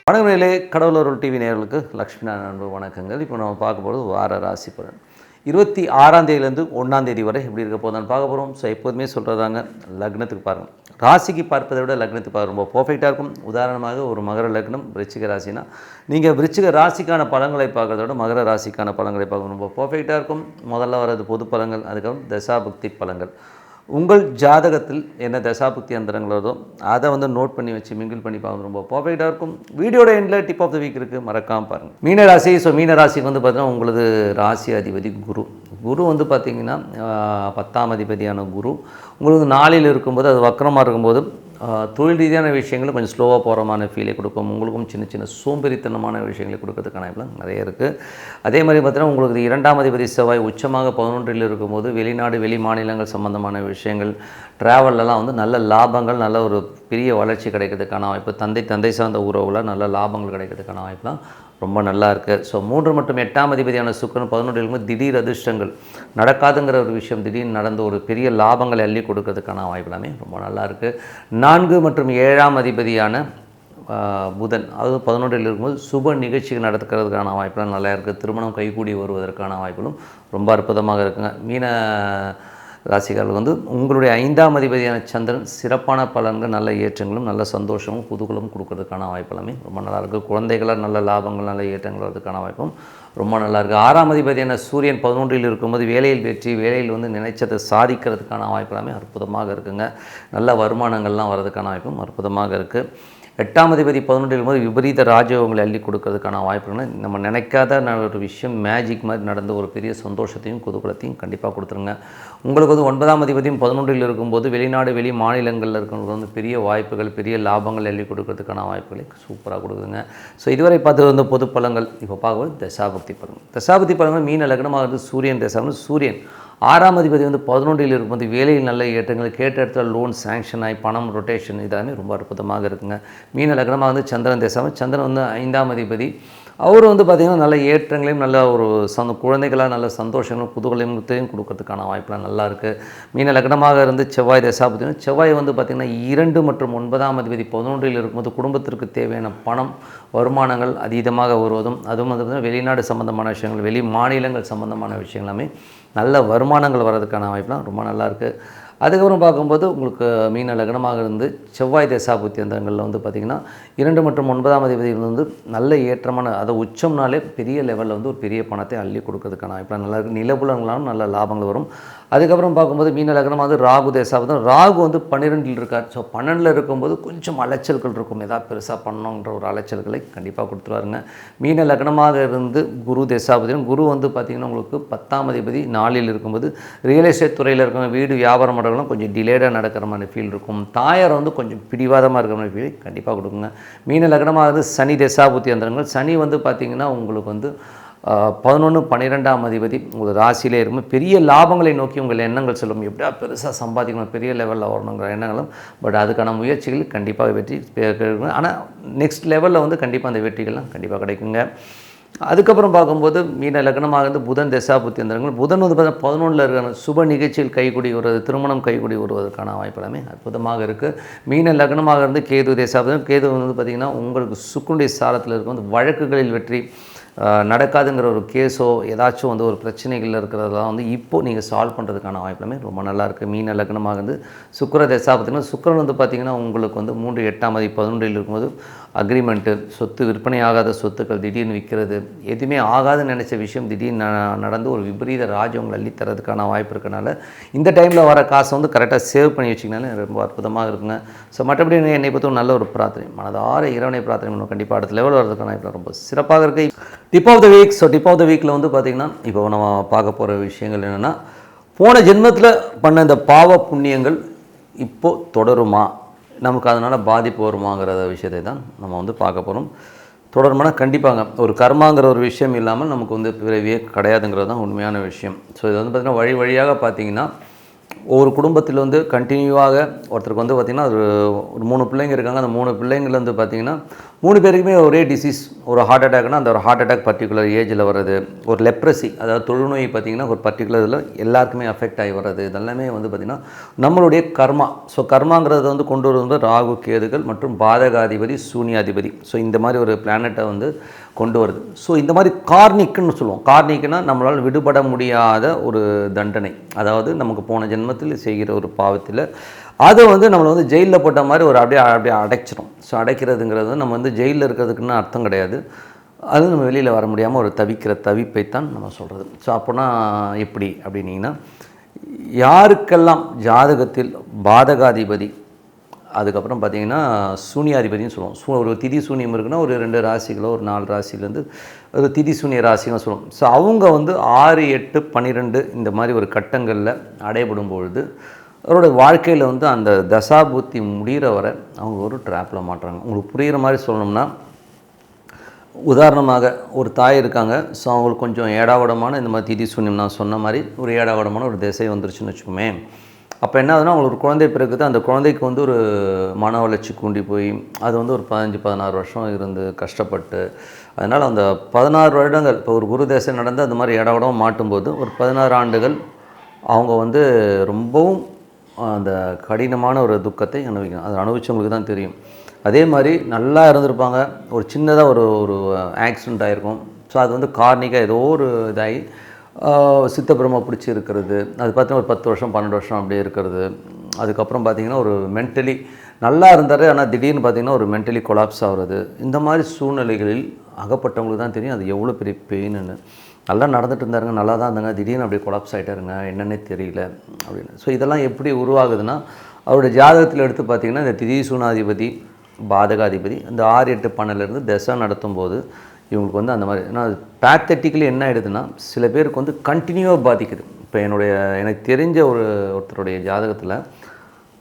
வணக்கங்களே, கடவுளர் TV நேயர்களுக்கு லக்ஷ்மி நாராயண வணக்கங்கள். இப்போ நம்ம பார்க்க போகிறது வார ராசி பலன் 26ஆம் தேதியிலேருந்து 1ஆம் தேதி வரை எப்படி இருக்க போதான்னு பார்க்க போகிறோம். ஸோ எப்போதுமே சொல்கிறதாங்க, லக்னத்துக்கு பாருங்கள். ராசிக்கு பார்ப்பதை விட லக்னத்துக்கு பார்க்க ரொம்ப பர்ஃபெக்டாக இருக்கும். உதாரணமாக ஒரு மகர லக்னம் விருச்சிக ராசினா நீங்கள் விருச்சிக ராசிக்கான பலன்களை பார்க்கறத விட மகர ராசிக்கான பலன்களை பார்க்க ரொம்ப பர்ஃபெக்டாக இருக்கும். முதல்ல வர்றது பொது பலன்கள், அதுக்கப்புறம் தசாபுக்தி பலன்கள். உங்கள் ஜாதகத்தில் என்ன தசாபுக்தி அந்தரங்கள் வருதோ அதை நோட் பண்ணி வச்சு மிங்கிள் பண்ணி பார்க்க ரொம்ப பர்ஃபெக்டாக இருக்கும். வீடியோட எண்டில் டிப் ஆஃப் த வீக் இருக்குது, மறக்காமல் பாருங்கள். மீனராசி. ஸோ மீனராசிக்கு பார்த்தீங்கன்னா உங்களது ராசி அதிபதி குரு. குரு பார்த்தீங்கன்னா 10ஆம் அதிபதியான குரு உங்களுக்கு 4ல் இருக்கும்போது, அது வக்கரமாக இருக்கும்போது தொழில் ரீதியான விஷயங்கள் கொஞ்சம் ஸ்லோவாக போகிறமான ஃபீலை கொடுக்கும். உங்களுக்கும் சின்ன சின்ன சோம்பேறித்தனமான விஷயங்களை கொடுக்கறதுக்கான இப்பெல்லாம் நிறைய இருக்குது. அதே மாதிரி பார்த்தீங்கன்னா உங்களுக்கு 2ஆம் அதிபதி செவ்வாய் உச்சமாக 11ல் இருக்கும்போது வெளிநாடு வெளி மாநிலங்கள் சம்மந்தமான விஷயங்கள், ட்ராவல்லலாம் நல்ல லாபங்கள், நல்ல ஒரு பெரிய வளர்ச்சி கிடைக்கிறதுக்கான வாய்ப்பு, தந்தை சார்ந்த உறவுகளில் நல்ல லாபங்கள் கிடைக்கிறதுக்கான வாய்ப்புலாம் ரொம்ப நல்லா இருக்குது. ஸோ 3 மற்றும் 8ஆம் அதிபதியான சுக்கிரன் 11ல் இருக்கும்போது திடீர் அதிர்ஷ்டங்கள், நடக்காதுங்கிற ஒரு விஷயம் திடீர்னு நடந்த ஒரு பெரிய லாபங்களை அள்ளி கொடுக்கறதுக்கான வாய்ப்பு எல்லாமே ரொம்ப நல்லா இருக்குது. 4 மற்றும் 7ஆம் அதிபதியான புதன், அது 11ல் இருக்கும்போது சுப நிகழ்ச்சிகள் நடத்துக்கிறதுக்கான வாய்ப்புலாம் நல்லா இருக்குது. திருமணம் கைகூடி வருவதற்கான வாய்ப்புகளும் ரொம்ப அற்புதமாக இருக்குங்க. மீன ராசிக்காரர்கள் உங்களுடைய 5ஆம் அதிபதியான சந்திரன் சிறப்பான பலன்கள், நல்ல ஏற்றங்களும் நல்ல சந்தோஷமும் குதூகலும் கொடுக்கறதுக்கான வாய்ப்பு எல்லாமே ரொம்ப நல்லாயிருக்கு. குழந்தைகளால் நல்ல லாபங்கள், நல்ல ஏற்றங்கள் வரதுக்கான வாய்ப்பும் ரொம்ப நல்லாயிருக்கு. 6ஆம் அதிபதியான சூரியன் 11ல் இருக்கும்போது வேலையில் வெற்றி, வேலையில் நினைச்சதை சாதிக்கிறதுக்கான வாய்ப்பு எல்லாமே அற்புதமாக இருக்குங்க. நல்ல வருமானங்கள்லாம் வர்றதுக்கான வாய்ப்பும் அற்புதமாக இருக்குது. 8ஆம் அதிபதி 11ல் போது விபரீத ராஜயோகங்களை அள்ளி கொடுக்கறதுக்கான வாய்ப்புகள், நம்ம நினைக்காத ஒரு விஷயம் மேஜிக் மாதிரி நடந்த ஒரு பெரிய சந்தோஷத்தையும் குதூகலத்தையும் கண்டிப்பாக கொடுத்துருங்க. உங்களுக்கு 9ஆம் அதிபதியும் 11ல் இருக்கும்போது வெளிநாடு வெளி மாநிலங்களில் இருக்கிறவங்களுக்கு பெரிய வாய்ப்புகள், பெரிய லாபங்கள் அள்ளி கொடுக்கறதுக்கான வாய்ப்புகளை சூப்பராக கொடுக்குதுங்க. ஸோ இதுவரை பார்த்து பொது பலன்கள். இப்போ பார்க்கும்போது தசாபக்தி பலன்கள். தசாபக்தி பலன்கள் மீன லக்னமாக சூரியன் தசாபம். சூரியன் 6ஆம் அதிபதி 11ல் இருக்கும்போது வேலையில் நல்ல ஏற்றங்கள், கேட்ட இடத்துல லோன் சேங்ஷன் ஆகி பணம் ரொட்டேஷன் இதெல்லாமே ரொம்ப அற்புதமாக இருக்குங்க. மீன லக்னமாக சந்திரன் தேசம். சந்திரன் 5ஆம் அதிபதி. அவர் பார்த்திங்கன்னா நல்ல ஏற்றங்களையும் நல்ல ஒரு குழந்தைகளாக நல்ல சந்தோஷங்களும் குதூகலத்தையும் கொடுக்கறதுக்கான வாய்ப்புலாம் நல்லா இருக்குது. மீன லக்னமாக இருந்து செவ்வாய் தசாபதி. செவ்வாய் பார்த்திங்கன்னா 2 மற்றும் 9ஆம் அதிபதி 11ல் இருக்கும்போது குடும்பத்திற்கு தேவையான பணம் வருமானங்கள் அதீதமாக வருவதும், அதுவும் பார்த்திங்கன்னா வெளிநாடு சம்மந்தமான விஷயங்கள், வெளி மாநிலங்கள் சம்மந்தமான விஷயங்கள் எல்லாமே நல்ல வருமானங்கள் வர்றதுக்கான வாய்ப்புலாம் ரொம்ப நல்லாயிருக்கு. அதுக்கப்புறம் பார்க்கும்போது உங்களுக்கு மீன லக்னமாக இருந்து செவ்வாய் தசாபுத்தி அந்தங்களில் பார்த்திங்கன்னா 2 மற்றும் 9ஆம் அதிபதிகள் நல்ல ஏற்றமான, அதை உச்சம்னாலே பெரிய லெவலில் ஒரு பெரிய பணத்தை அள்ளி கொடுக்கறதுக்கான வாய்ப்புலாம் நல்லாயிருக்கு. நிலபுலங்களாலும் நல்ல லாபங்கள் வரும். அதுக்கப்புறம் பார்க்கும்போது மீன லக்னமாக ராகு தசாபதி. ராகு 12ல் இருக்கார். ஸோ 12ல் இருக்கும்போது கொஞ்சம் அலைச்சல்கள் இருக்கும். ஏதாவது பெருசாக பண்ணணுன்ற ஒரு அலைச்சல்களை கண்டிப்பாக கொடுத்துருவாருங்க. மீன லக்னமாக இருந்து குரு தசாபதியும். குரு பார்த்திங்கன்னா உங்களுக்கு 10ஆம் அதிபதி 4ல் இருக்கும்போது ரியல் எஸ்டேட் துறையில் இருக்கவங்க வீடு வியாபாரம் கொஞ்சம் டிலேடாக நடக்கிற மாதிரி ஃபீல் இருக்கும். தாயார் கொஞ்சம் பிடிவாதமாக இருக்கிற மாதிரி ஃபீல் கண்டிப்பாக கொடுக்குங்க. மீன லக்னமாக சனி தசாபுத்தி அந்தரங்கள். சனி பார்த்திங்கன்னா உங்களுக்கு 11 12ஆம் அதிபதி உங்கள் ராசியிலே இருக்கும்போது பெரிய லாபங்களை நோக்கி உங்கள் எண்ணங்கள் சொல்லும். எப்படியா பெருசாக சம்பாதிக்கணும், பெரிய லெவலில் வரணுங்கிற எண்ணங்களும். பட் அதுக்கான முயற்சிகள் கண்டிப்பாக வெற்றி. ஆனால் நெக்ஸ்ட் லெவலில் கண்டிப்பாக அந்த வெற்றிகள்லாம் கண்டிப்பாக கிடைக்குங்க. அதுக்கப்புறம் பார்க்கும்போது மீன லக்னமாக புதன் தசாபுத்தி அந்தரங்கள். புதன் 11ல் இருக்கிற சுப நிகழ்ச்சியில் கைகூடி வருவது, திருமணம் கைகூடி வருவதற்கான வாய்ப்பு எல்லாமே அற்புதமாக இருக்குது. மீன லக்னமாக இருந்து கேது தசாபுத்தி. கேது பார்த்திங்கன்னா உங்களுக்கு சுக்குனுடைய சாரத்தில் இருக்கும் வழக்குகளில் வெற்றி, நடக்காதுங்கிற ஒரு கேஸோ ஏதாச்சும் ஒரு பிரச்சனைகள் இருக்கிறதெல்லாம் இப்போது நீங்கள் சால்வ் பண்ணுறதுக்கான வாய்ப்புலாமே ரொம்ப நல்லாயிருக்கு. மீன லக்னமாக சுக்கிர தசாபத்தினா சுக்கிரன் பார்த்திங்கன்னா உங்களுக்கு 3 8ஆம் அதிபதி 11ல் இருக்கும்போது அக்ரிமெண்ட்டு, சொத்து விற்பனை ஆகாத சொத்துக்கள் திடீர்னு விற்கிறது, எதுவுமே ஆகாதுன்னு நினச்ச விஷயம் திடீர்னு நடந்து ஒரு விபரீத ராஜ்யங்களை அள்ளி தரதுக்கான வாய்ப்பு இருக்கனால இந்த டைமில் வர காசை கரெக்டாக சேவ் பண்ணி வச்சிங்கனாலே ரொம்ப அற்புதமாக இருக்குங்க. ஸோ மற்றபடி என்னை பொறுத்த நல்ல ஒரு பிரார்த்தனை, மனதார இறைவனை பிரார்த்தனை பண்ணுவோம். கண்டிப்பாக அடுத்த லெவல் வரதுக்கான வாய்ப்பு ரொம்ப சிறப்பாக இருக்குது. Tip of the week. So tip of the வீக்கில் பார்த்திங்கன்னா இப்போ நம்ம பார்க்க போகிற விஷயங்கள் என்னென்னா, போன ஜென்மத்தில் பண்ண இந்த பாவ புண்ணியங்கள் இப்போது தொடருமா, நமக்கு அதனால் பாதிப்பு வருமாங்கிற விஷயத்தை தான் நம்ம பார்க்க போகிறோம். தொடருமானா கண்டிப்பாங்க ஒரு கர்மாங்கிற ஒரு விஷயம் இல்லாமல் நமக்கு பிறவியே கிடையாதுங்கிறது தான் உண்மையான விஷயம். ஸோ இது பார்த்திங்கன்னா வழியாக பார்த்திங்கன்னா ஒரு குடும்பத்தில் கண்டினியூவாக ஒருத்தருக்கு பார்த்திங்கன்னா ஒரு 3 பிள்ளைங்க இருக்காங்க. அந்த 3 பிள்ளைங்கள் பார்த்திங்கன்னா 3 பேருக்குமே ஒரே டிசீஸ், ஒரு ஹார்ட் அட்டாக்னா அந்த ஒரு ஹார்ட் அட்டாக் பர்டிகுலர் ஏஜில் வர்றது, ஒரு லெப்ரசி அதாவது தொழுநோய் பார்த்திங்கன்னா ஒரு பர்டிகுலர் இதில் எல்லாருக்குமே அஃபெக்ட் ஆகி வர்றது, இதெல்லாமே வந்து பார்த்திங்கன்னா நம்மளுடைய கர்மா. ஸோ கர்மாங்கிறத வந்து கொண்டு வருவது ராகு கேதுகள் மற்றும் பாதகாதிபதி சூனியாதிபதி. ஸோ இந்த மாதிரி ஒரு பிளானட்டை வந்து கொண்டு வருது. ஸோ இந்த மாதிரி கார்னிக்குன்னு சொல்லுவோம். கார்னிக்குன்னா நம்மளால் விடுபட முடியாத ஒரு தண்டனை, அதாவது நமக்கு போன ஜென்மத்தில் செய்கிற ஒரு பாவத்தில் அதை வந்து நம்மளை வந்து ஜெயிலில் போட்ட மாதிரி ஒரு அப்படியே அடைச்சிடும். ஸோ அடைக்கிறதுங்கிறது நம்ம வந்து ஜெயிலில் இருக்கிறதுக்குன்னு அர்த்தம் கிடையாது. அது நம்ம வெளியில் வர முடியாமல் ஒரு தவிப்பைத்தான் நம்ம சொல்கிறது. ஸோ அப்போனா எப்படி அப்படின்னீங்கன்னா, யாருக்கெல்லாம் ஜாதகத்தில் பாதகாதிபதி, அதுக்கப்புறம் பார்த்திங்கன்னா சூனியாதிபதினு சொல்லுவோம். ஒரு திதி சூனியம் இருக்குன்னா ஒரு 2 ராசிகளோ ஒரு 4 ராசிலேருந்து ஒரு திதி சூனிய ராசின்னு சொல்லுவோம். ஸோ அவங்க வந்து 6, 8, 12 இந்த மாதிரி ஒரு கட்டங்களில் அடைபடும் பொழுது அவரோட வாழ்க்கையில் வந்து அந்த தசாபுத்தி முடிகிற வரை அவங்க ஒரு ட்ராப்பில் மாட்டுறாங்க. உங்களுக்கு புரிகிற மாதிரி சொல்லணும்னா, உதாரணமாக ஒரு தாய் இருக்காங்க. ஸோ அவங்களுக்கு கொஞ்சம் ஏடாவடமான இந்த மாதிரி திதி சூன்யம் நான் சொன்ன மாதிரி ஒரு ஏடாவடமான ஒரு திசை வந்துருச்சுன்னு வச்சுக்கோமே. அப்போ என்ன ஆகுதுன்னா, அவங்களுக்கு ஒரு குழந்தை பிறகுது. அந்த குழந்தைக்கு வந்து ஒரு மன வளர்ச்சி கூண்டி போய் அது வந்து ஒரு 15-16 வருஷம் இருந்து கஷ்டப்பட்டு, அதனால் அந்த 16 வருடங்கள் இப்போ ஒரு குரு தேசை நடந்து அந்த மாதிரி ஏடாவடம் மாட்டும்போது ஒரு 16 ஆண்டுகள் அவங்க வந்து ரொம்பவும் அந்த கடினமான ஒரு துக்கத்தை அனுபவிக்கணும். அதை அனுபவிச்சவங்களுக்கு தான் தெரியும். அதே மாதிரி நல்லா இருந்திருப்பாங்க, ஒரு சின்னதாக ஒரு ஆக்சிடெண்ட் ஆகிருக்கும். ஸோ அது வந்து கார்னிக்காக ஏதோ ஒரு இதாகி சித்தப்பிரம பிடிச்சி இருக்கிறது, அது பார்த்தீங்கன்னா ஒரு 10 வருஷம் 12 வருஷம் அப்படியே இருக்கிறது. அதுக்கப்புறம் பார்த்திங்கன்னா ஒரு மென்டலி நல்லா இருந்தார், ஆனால் திடீர்னு பார்த்திங்கன்னா ஒரு மென்டலி கொலாப்ஸ் ஆகிறது. இந்த மாதிரி சூழ்நிலைகளில் அகப்பட்டவங்களுக்கு தான் தெரியும் அது எவ்வளோ பெரிய பெயின்னு. நல்லா நடந்துட்டு இருந்தாருங்க, நல்லா தான் இருந்தாங்க, திடீர்னு அப்படியே கொலாப்ஸ் ஆகிட்டாருங்க, என்னன்னே தெரியல அப்படின்னு. ஸோ இதெல்லாம் எப்படி உருவாகுதுன்னா, அவருடைய ஜாதகத்தில் எடுத்து பார்த்திங்கன்னா இந்த திதி சூனாதிபதி பாதகாதிபதி அந்த 6, 8, 12 தசை நடத்தும் போது இவங்களுக்கு வந்து அந்த மாதிரி ஏன்னா பேத்தட்டிக்கலி என்ன ஆகிடுதுன்னா, சில பேருக்கு வந்து கண்டினியூவாக பாதிக்குது. இப்போ எனக்கு தெரிஞ்ச ஒருத்தருடைய ஜாதகத்தில்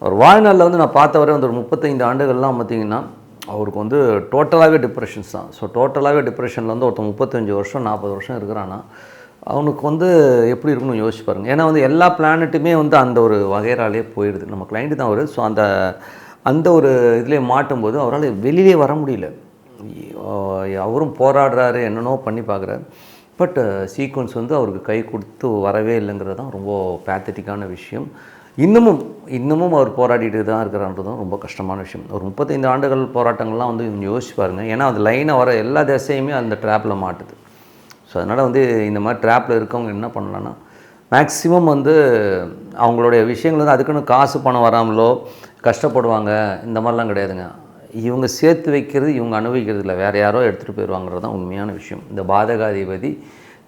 அவர் வாழ்நாளில் வந்து நான் பார்த்த வரை வந்து ஒரு 35 ஆண்டுகள்லாம் பார்த்திங்கன்னா அவருக்கு வந்து டோட்டலாகவே டிப்ரெஷன்ஸ் தான். ஸோ டோட்டலாகவே டிப்ரெஷனில் வந்து ஒருத்தன் 35 வருஷம் 40 வருஷம் இருக்கிறான்னா அவனுக்கு வந்து எப்படி இருக்குன்னு யோசிச்சு பாருங்கள். ஏன்னா வந்து எல்லா பிளானட்டுமே வந்து அந்த ஒரு வகைராலே போயிடுது. நம்ம கிளைண்ட்டு தான் அவர். ஸோ அந்த ஒரு இதிலே மாட்டும்போது அவரால் வெளியிலே வர முடியல. அவரும் போராடுறாரு, என்னென்னோ பண்ணி பார்க்குறாரு. பட் சீக்வன்ஸ் வந்து அவருக்கு கை கொடுத்து வரவே இல்லைங்கிறது தான் ரொம்ப பேத்தட்டிக்கான விஷயம். இன்னமும் அவர் போராடிட்டு தான் இருக்கிறான்றதும் ரொம்ப கஷ்டமான விஷயம். ஒரு 35 ஆண்டுகள் போராட்டங்கள்லாம் வந்து யோசிச்சு பாருங்கள். ஏன்னா அது லைனாக வர எல்லா திசையுமே அந்த ட்ராப்பில் மாட்டுது. ஸோ அதனால் வந்து இந்த மாதிரி ட்ராப்பில் இருக்கவங்க என்ன பண்ணலான்னா, மேக்ஸிமம் வந்து அவங்களுடைய விஷயங்கள் வந்து அதுக்குன்னு காசு பணம் வராமலோ கஷ்டப்படுவாங்க இந்த மாதிரிலாம் கிடையாதுங்க. இவங்க சேர்த்து வைக்கிறது, இவங்க அனுபவிக்கிறது இல்லை, வேறு யாரோ எடுத்துகிட்டு போயிடுவாங்கிறது தான் உண்மையான விஷயம். இந்த பாதகாதிபதி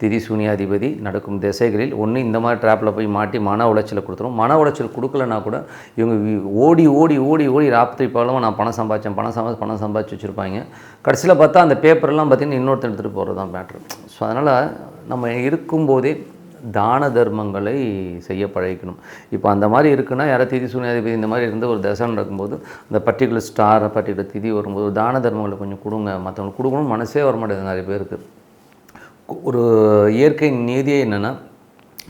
திதி சூனியாதிபதி நடக்கும் திசைகளில் ஒன்று இந்த மாதிரி ட்ராப்பில் போய் மாட்டி மன உளைச்சலை கொடுத்துரும். மன உளைச்சல் கொடுக்கலனா கூட இவங்க ஓடி ராத்திரி பகலும் நான் பணம் சம்பாதிச்சு வச்சுருப்பாங்க. கடைசியில் பார்த்தா அந்த பேப்பர்லாம் பார்த்திங்கன்னா இன்னொருத்தர் எடுத்துகிட்டு போகிறது தான் மேட்ரு. ஸோ அதனால் நம்ம இருக்கும்போதே தான தர்மங்களை செய்ய பழகிக்கணும். இப்போ அந்த மாதிரி இருக்குன்னா, யாரோ திதி சூனியாதிபதி இந்த மாதிரி இருந்து ஒரு தசை நடக்கும்போது அந்த பர்டிகுலர் திதி வரும்போது தான தர்மங்களை கொஞ்சம் கொடுங்க. மற்றவங்களுக்கு கொடுக்கணும் மனசே வர மாட்டேங்குது நிறைய பேருக்கு. ஒரு இயற்கை நீதியே என்னென்னா,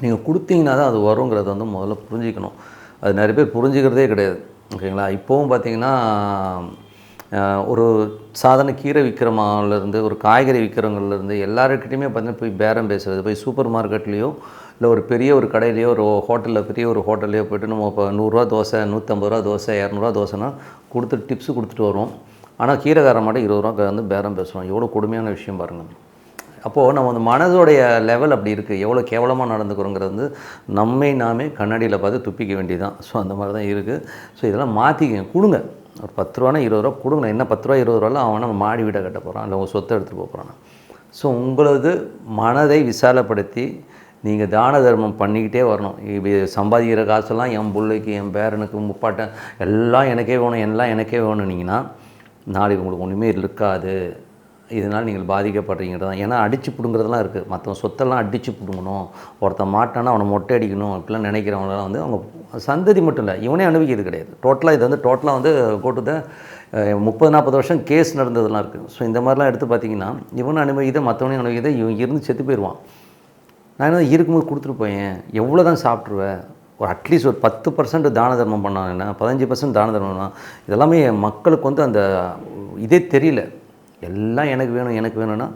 நீங்கள் கொடுத்தீங்கன்னா தான் அது வருங்கிறத வந்து முதல்ல புரிஞ்சிக்கணும். அது நிறைய பேர் புரிஞ்சுக்கிறதே கிடையாது. ஓகேங்களா? இப்போவும் பார்த்திங்கன்னா ஒரு சாதாரண கீரை விற்கிறவங்கலேருந்து ஒரு காய்கறி விற்கிறவங்கலேருந்து எல்லாருக்கிட்டையுமே பார்த்திங்கன்னா போய் பேரம் பேசுகிறது, போய் சூப்பர் மார்க்கெட்லேயோ இல்லை ஒரு பெரிய ஒரு கடையிலையோ ஒரு ஹோட்டலில் பெரிய ஒரு ஹோட்டல்லையோ போய்ட்டு நம்ம இப்போ 100 ரூபா தோசை 150 ரூபா தோசை 200 ரூபா தோசைனா கொடுத்துட்டு டிப்ஸு கொடுத்துட்டு வருவோம். ஆனால் கீரைக்கார மாட்டே 20 ரூபா வந்து பேரம் பேசுவோம். எவ்வளோ கொடுமையான விஷயம் பாருங்கள். அப்போது நம்ம அந்த மனதோடைய லெவல் அப்படி இருக்குது. எவ்வளோ கேவலமாக நடந்துக்கிறோங்கிறது வந்து நாமே கண்ணாடியில் பார்த்து துப்பிக்க வேண்டியதுதான். ஸோ அந்த மாதிரி தான் இருக்குது. ஸோ இதெல்லாம் மாற்றிக்க கொடுங்க. ஒரு 10 ரூபானா 20 ரூபா கொடுங்க. என்ன 10 ரூபா 20 ரூபாவில் அவன் நம்ம மாடி வீடை கட்ட போகிறான், இல்லை உங்கள் சொத்தை எடுத்துகிட்டு போகிறான். ஸோ உங்களது மனதை விசாலப்படுத்தி நீங்கள் தான தர்மம் பண்ணிக்கிட்டே வரணும். இப்போ சம்பாதிக்கிற காசெல்லாம் என் பிள்ளைக்கு என் பேரனுக்கு முப்பாட்டன் எல்லாம் எனக்கே வேணும்னீங்கன்னா நாளைக்கு உங்களுக்கு ஒன்றுமே இருக்காது. இதனால் நீங்கள் பாதிக்கப்படுறீங்கிறது தான். ஏன்னா அடித்து பிடுங்கிறதுலாம் இருக்குது. மற்றவங்க சொத்தெல்லாம் அடித்து பிடுங்கணும், ஒருத்தன் மாட்டானா அவனை மொட்டை அடிக்கணும் அப்படிலாம் நினைக்கிறவங்களாம் வந்து அவங்க சந்ததி மட்டும் இல்லை, இவனே அனுபவிக்கிறது கிடையாது. இது வந்து டோட்டலாக வந்து கோட்டுத 30-40 வருஷம் கேஸ் நடந்ததெல்லாம் இருக்குது. ஸோ இந்த மாதிரிலாம் எடுத்து பார்த்திங்கன்னா இவனை அனுபவிக்குது, மற்றவனையும் அனுபவிக்குது, இவன் இருந்து செத்து போயிடுவான். நான் என்ன இருக்கும்போது கொடுத்துட்டு போயேன், எவ்வளோ தான் சாப்பிட்ருவேன், ஒரு அட்லீஸ்ட் ஒரு 10% தான தர்மம் பண்ணாங்கன்னா 15% தான தர்மம் பண்ணால் இதெல்லாமே மக்களுக்கு வந்து அந்த இதே தெரியல. எல்லாம் எனக்கு வேணும்னா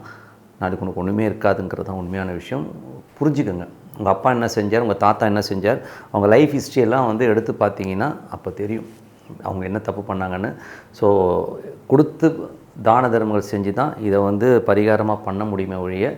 நாளைக்கு உனக்கு ஒன்றுமே இருக்காதுங்கிறது தான் உண்மையான விஷயம். புரிஞ்சுக்கோங்க. உங்கள் அப்பா என்ன செஞ்சார், உங்கள் தாத்தா என்ன செஞ்சார், அவங்க லைஃப் ஹிஸ்ட்ரியெல்லாம் வந்து எடுத்து பார்த்தீங்கன்னா அப்போ தெரியும் அவங்க என்ன தப்பு பண்ணாங்கன்னு. ஸோ கொடுத்து தான தர்மங்கள் செஞ்சு தான் இதை வந்து பரிகாரமாக பண்ண முடியுமே ஒழிய,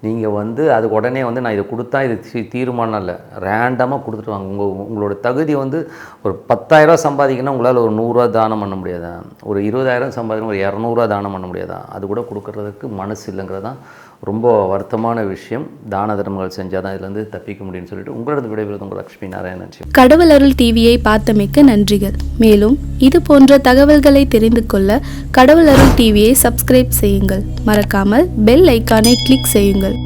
நீங்கள் வந்து அதுக்கு உடனே வந்து நான் இதை கொடுத்தா இது தீர்மானம் இல்லை, ரேண்டமாக கொடுத்துட்டு வாங்க. உங்களோட தகுதி வந்து ஒரு 10,000 சம்பாதிக்கணும்னா உங்களால் ஒரு 100 ரூபா தானம் பண்ண முடியாதா, ஒரு 20,000 சம்பாதிக்கணும் ஒரு 200 ரூபா தானம் பண்ண முடியாதா, அது கூட கொடுக்கறதுக்கு மனசு இல்லைங்கிறது தான் ரொம்ப வருத்தமான விஷயம். தான தர்மங்கள் செஞ்சால் தான் இதுலேருந்து தப்பிக்க முடியும்னு சொல்லிட்டு உங்களோட விடைபெறுவது உங்கள் லக்ஷ்மி நாராயணன். கடவுள் அருள் டிவியை பார்த்தமைக்கு நன்றிகள். மேலும் இது போன்ற தகவல்களை தெரிந்து கொள்ள கடவுள் அருள் டிவியை சப்ஸ்கிரைப் செய்யுங்கள். மறக்காமல் பெல் ஐக்கானை கிளிக் செய்யுங்கள்.